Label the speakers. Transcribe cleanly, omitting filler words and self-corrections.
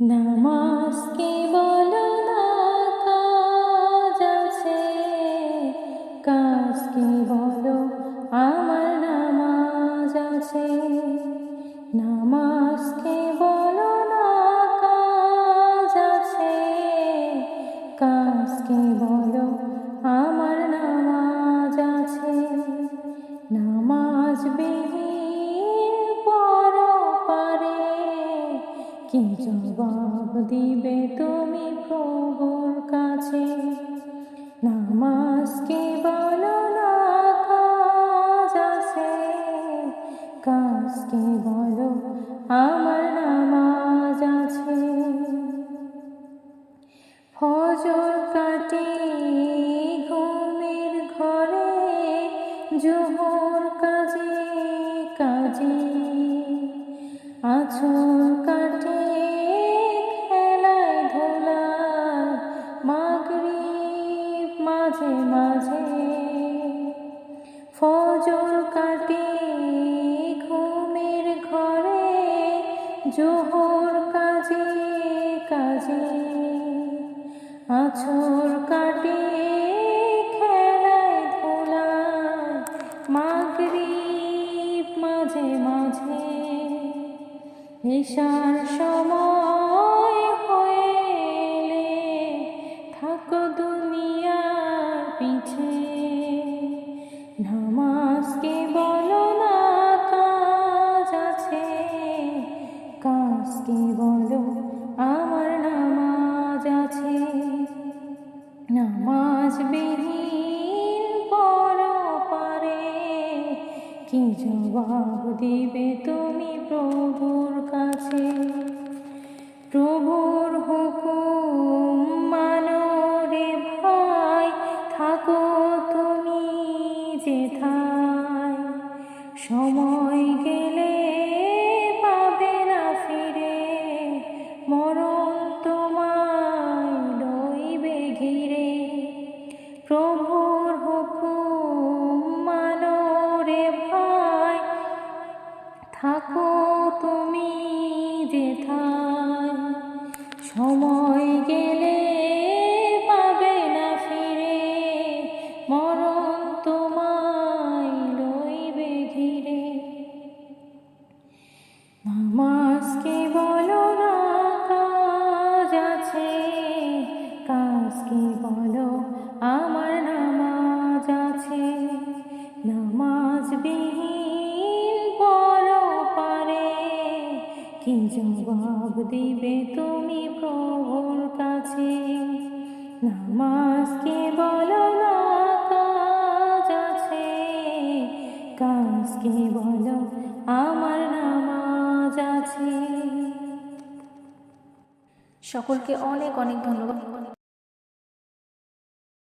Speaker 1: নামাজকে বলো না কাজ আছে, কাজকে বলো আমার নামাজ আছে। নামাজকে বলো না কাজ আছে, কাজকে বলো আমার নামাজ আছে। নামাজ বিহীন পরপারে কি জবাব দিবে তুমি প্রভুর কাছে? নামাজকে বলো না কাজ আছে, কাজকে বলো আমার নামাজ আছে। ফজর কাটে ঘুমের ঘরে, জোহর কাজে কাজে, আছর কাটে খেলায় ধুলায়, মাগরিব মাঝে মাঝে। ফজর কাটে ঘুমের ঘরে, জোহর কাজে কাজে, আছর কাটে খেলায় ধুলায়, মাগরিব মাঝে মাঝে। এশার সময় হয়ে থাকো দুনিয়ার পিছে। নামাজকে বলো না কাজ আছে, কাজকে বলো আমার নামাজ আছে। নামাজ বিহীন পরপারে কি জবাব দিবে তুমি প্রভুর কাছে? প্রভুর হুকুম মানো রে ভাই, থাকো তুমি যেথায়। সময় গেলে পাবে না ফিরে, মরণ তোমায় লইবে ঘিরে। প্রভুর হুকুম মানো রে ভাই, থাকো তুমি যেথায়। সময় গেলে পাবে না ফিরে, মরণ তোমায় লইবে ঘিরে। নামাজকে বলো না কাজ আছে, কাজকে বলো আমার নামাজ আছে। নামাজ বিহীন পরপারে কি জবাব দিবে তুমি প্রভুর কাছে? নামাজকে বলো না কাজ আছে, কাজকে বলো আমার নামাজ আছে।
Speaker 2: সকলকে অনেক অনেক ধন্যবাদ।